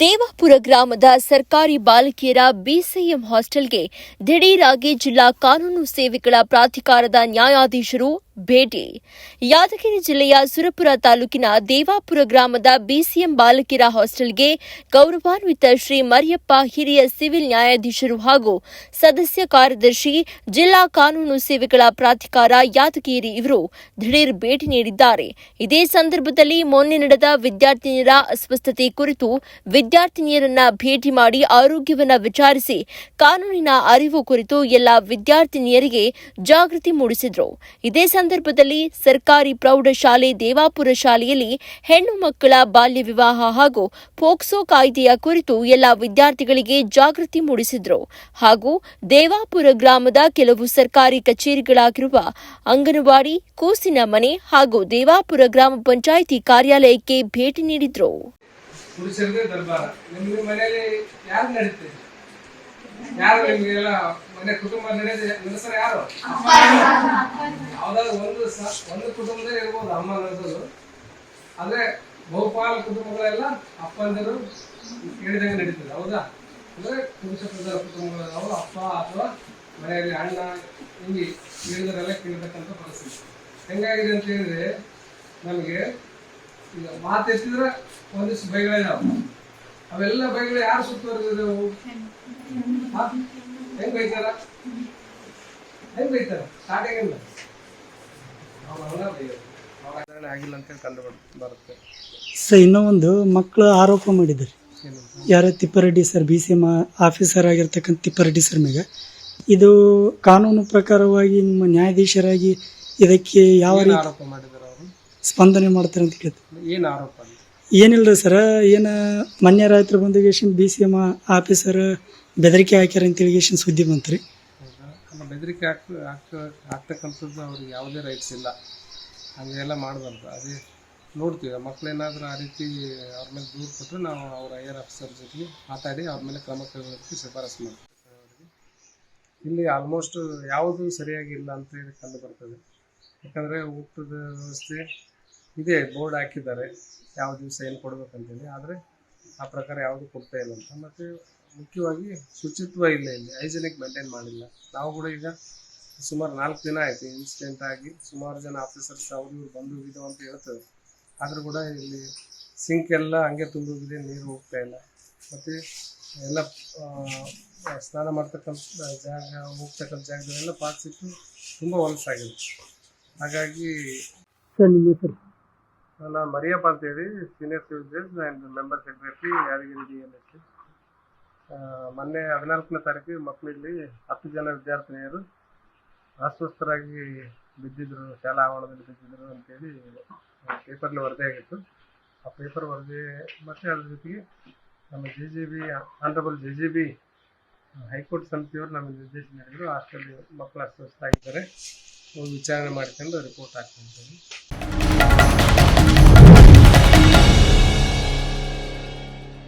ದೇವಾಪುರ ಗ್ರಾಮದ ಸರ್ಕಾರಿ ಬಾಲಕಿಯರ ಬಿಸಿಎಂ ಹಾಸ್ಟೆಲ್ಗೆ ದಿಢೀರಾಗಿ ಜಿಲ್ಲಾ ಕಾನೂನು ಸೇವೆಗಳ ಪ್ರಾಧಿಕಾರದ ನ್ಯಾಯಾಧೀಶರು ಭೇಟಿ. ಯಾದಗಿರಿ ಜಿಲ್ಲೆಯ ಸುರಪುರ ತಾಲೂಕಿನ ದೇವಾಪುರ ಗ್ರಾಮದ ಬಿಸಿಎಂ ಬಾಲಕಿಯರ ಹಾಸ್ಟೆಲ್ಗೆ ಗೌರವಾನ್ವಿತ ಶ್ರೀ ಮರಿಯಪ್ಪ ಹಿರಿಯ ಸಿವಿಲ್ ನ್ಯಾಯಾಧೀಶರು ಹಾಗೂ ಸದಸ್ಯ ಕಾರ್ಯದರ್ಶಿ ಜಿಲ್ಲಾ ಕಾನೂನು ಸೇವೆಗಳ ಪ್ರಾಧಿಕಾರ ಯಾದಗಿರಿ ಇವರು ದಿಢೀರ್ ಭೇಟಿ ನೀಡಿದ್ದಾರೆ. ಇದೇ ಸಂದರ್ಭದಲ್ಲಿ ಮೊನ್ನೆ ನಡೆದ ವಿದ್ಯಾರ್ಥಿನಿಯರ ಅಸ್ವಸ್ಥತೆ ಕುರಿತು ವಿದ್ಯಾರ್ಥಿನಿಯರನ್ನ ಭೇಟಿ ಮಾಡಿ ಆರೋಗ್ಯವನ್ನ ವಿಚಾರಿಸಿ ಕಾನೂನಿನ ಅರಿವು ಕುರಿತು ಎಲ್ಲ ವಿದ್ಯಾರ್ಥಿನಿಯರಿಗೆ ಜಾಗೃತಿ ಮೂಡಿಸಿದರು. ಇದೇ ಸಂದರ್ಭದಲ್ಲಿ ಸರ್ಕಾರಿ ಪ್ರೌಢಶಾಲೆ ದೇವಾಪುರ ಶಾಲೆಯಲ್ಲಿ ಹೆಣ್ಣು ಮಕ್ಕಳ ಬಾಲ್ಯ ವಿವಾಹ ಹಾಗೂ ಪೋಕ್ಸೋ ಕಾಯ್ದೆಯ ಕುರಿತು ಎಲ್ಲ ವಿದ್ಯಾರ್ಥಿಗಳಿಗೆ ಜಾಗೃತಿ ಮೂಡಿಸಿದರು. ಹಾಗೂ ದೇವಾಪುರ ಗ್ರಾಮದ ಕೆಲವು ಸರ್ಕಾರಿ ಕಚೇರಿಗಳಾಗಿರುವ ಅಂಗನವಾಡಿ, ಕೂಸಿನ ಮನೆ ಹಾಗೂ ದೇವಾಪುರ ಗ್ರಾಮ ಪಂಚಾಯಿತಿ ಕಾರ್ಯಾಲಯಕ್ಕೆ ಭೇಟಿ ನೀಡಿದರು. ಮನೆ ಕುಟುಂಬ ನಡೆಸೋರು ಯಾರು? ಯಾವ್ದಾದ್ರು ಒಂದು ಕುಟುಂಬದಲ್ಲಿ ಇರ್ಬೋದು ಅಮ್ಮ ನಡೆಸೋದು. ಆದ್ರೆ ಬಹುಪಾಲು ಕುಟುಂಬಗಳೆಲ್ಲ ಅಪ್ಪಂದಿರು ಹೇಳಿದಂಗೆ ನಡೀತದೆ, ಹೌದಾ? ಅಂದ್ರೆ ಪುರುಷ ಪ್ರಧಾನ ಕುಟುಂಬಗಳು ಅಪ್ಪ ಅಥವಾ ಮನೆಯಲ್ಲಿ ಅಣ್ಣ ಹಿಂಗೆ ಹೇಳಿದರೆಲ್ಲ ಕೇಳತಕ್ಕಂಥ ಪರಿಸ್ಥಿತಿ ಹೆಂಗಾಗಿದೆ ಅಂತ ಹೇಳಿದ್ರೆ, ನಮಗೆ ಈಗ ಮಾತೆತ್ತಿದ್ರೆ ಒಂದಿಷ್ಟು ಬೈಗಳಿದಾವೆ. ಅವೆಲ್ಲ ಬೈಗಳು ಯಾರು ಸುತ್ತುವರೆದಿದ್ದೆವು? ಹೆಂಗ್ ಬೈತಾರ ಸ್ಟಾರ್ಟಿಂಗ್ ಆಗಿಲ್ಲ ಅಂತ ಕಂಡು ಬರುತ್ತೆ. ಸರ್, ಇನ್ನೂ ಒಂದು ಮಕ್ಕಳು ಆರೋಪ ಮಾಡಿದ್ದಾರೆ. ಯಾರ ತಿಪ್ಪಾರೆಡ್ಡಿ ಸರ್, BCM ಆಫೀಸರ್ ಆಗಿರ್ತಕ್ಕಂಥ ತಿಪ್ಪಾರೆಡ್ಡಿ ಸರ್ ಮೇಲೆ ಇದು ಕಾನೂನು ಪ್ರಕಾರವಾಗಿ ನಿಮ್ಮ ನ್ಯಾಯಾಧೀಶರಾಗಿ ಇದಕ್ಕೆ ಯಾವ ರೀತಿ ಆರೋಪ ಮಾಡಿದಾರೆ, ಅವರು ಸ್ಪಂದನೆ ಮಾಡ್ತಾರೆ ಅಂತ ಕೇಳ್ತಾರೆ. ಏನು ಆರೋಪ? ಏನಿಲ್ಲ ಸರ್, ಮೊನ್ನೆ ರಾತ್ರಿ ಬಂದಾಗ BCM ಆಫೀಸರ್ ಬೆದರಿಕೆ ಹಾಕ್ಯಾರ ಅಂತೇಳಿ ಸುದ್ದಿ ಬಂತ್ರಿ. ಬೆದರಿಕೆ ಆಗ್ತಕ್ಕಂಥದ್ದು ಅವ್ರಿಗೆ ಯಾವುದೇ ರೈಟ್ಸ್ ಇಲ್ಲ, ಹಂಗೆಲ್ಲ ಮಾಡಬಾರ್ದು. ಅದೇ ನೋಡ್ತೀವಿ, ಮಕ್ಕಳೇನಾದ್ರೂ ಆ ರೀತಿ ಅವ್ರ ಮೇಲೆ ದೂರು ಕೊಟ್ಟರೆ ನಾವು ಅವ್ರ ಹೈಯರ್ ಆಫೀಸರ್ ಜೊತೆಗೆ ಮಾತಾಡಿ ಅವ್ರ ಮೇಲೆ ಕ್ರಮ ಕೈಗೊಳ್ಳೋದಕ್ಕೆ ಶಿಫಾರಸು ಮಾಡ್ತೀವಿ. ಇಲ್ಲಿ ಆಲ್ಮೋಸ್ಟ್ ಯಾವುದು ಸರಿಯಾಗಿ ಇಲ್ಲ ಅಂತ ಹೇಳಿ ಕಂಡು ಬರ್ತದೆ. ಯಾಕಂದರೆ ಊಟದ ವ್ಯವಸ್ಥೆ ಇದೆ, ಬೋರ್ಡ್ ಹಾಕಿದ್ದಾರೆ ಯಾವ ದಿವಸ ಏನು ಕೊಡ್ಬೇಕಂತೇಳಿ, ಆದರೆ ಆ ಪ್ರಕಾರ ಯಾವುದು ಕೊಡ್ತಾ ಇಲ್ಲ ಅಂತ. ಮತ್ತು ಮುಖ್ಯವಾಗಿ ಶುಚಿತ್ವ ಇಲ್ಲ, ಇಲ್ಲಿ ಹೈಜಿನಿಕ್ ಮೇಂಟೈನ್ ಮಾಡಿಲ್ಲ. ನಾವು ಕೂಡ ಈಗ ಸುಮಾರು 4 ದಿನ ಆಯಿತು ಇನ್ಸಿಡೆಂಟ್ ಆಗಿ, ಸುಮಾರು ಜನ ಆಫೀಸರ್ಸ್ ಅವ್ರು ಬಂದು ಹೋಗಿದ್ದಾವೆ ಅಂತ ಹೇಳ್ತೇವೆ. ಆದರೂ ಕೂಡ ಇಲ್ಲಿ ಸಿಂಕ್ ಎಲ್ಲ ಹಂಗೆ ತುಂಬ ಹೋಗಿದೆ, ನೀರು ಹೋಗ್ತಾ ಇಲ್ಲ. ಮತ್ತು ಎಲ್ಲ ಸ್ನಾನ ಮಾಡ್ತಕ್ಕಂಥ ಹೋಗ್ತಕ್ಕಂಥ ಜಾಗದಲ್ಲೆಲ್ಲ ಪಾರ್ಟ್ಸ್ ಇಟ್ಟು ತುಂಬ ಹೊಲಸಾಗಿದೆ. ಹಾಗಾಗಿ ಸರ್, ನಿಮ್ಮ ಹೆಸರು? ನಾನು ಮರಿಯಪ್ಪ ಅಂತೇಳಿ senior civil judge and member secretary Yadgiri DLS. ಮೊನ್ನೆ 14ನೇ ತಾರೀಕು ಮಕ್ಕಳಲ್ಲಿ 10 ಜನ ವಿದ್ಯಾರ್ಥಿನಿಯರು ಅಸ್ವಸ್ಥರಾಗಿ ಬಿದ್ದಿದ್ರು, ಶಾಲಾ ಆವರಣದಲ್ಲಿ ಬಿದ್ದಿದ್ರು ಅಂತೇಳಿ ಪೇಪರ್ಲಿ ವರದಿ ಆಗಿತ್ತು. ಆ ಪೇಪರ್ ವರದಿ ಮತ್ತು ಅದ್ರ ಜೊತೆಗೆ ನಮ್ಮ JJB ಆನರಬಲ್ JJB ಹೈಕೋರ್ಟ್ ಸಮಿತಿಯವರು ನಮಗೆ ನಿರ್ದೇಶನ ನೀಡಿದರು. ಹಾಸ್ಟೆಲ್ ಮಕ್ಕಳು ಅಸ್ವಸ್ಥ ಆಗಿದ್ದಾರೆ, ವಿಚಾರಣೆ ಮಾಡ್ಕೊಂಡು ರಿಪೋರ್ಟ್ ಹಾಕ್ಕೊಂತೀವಿ.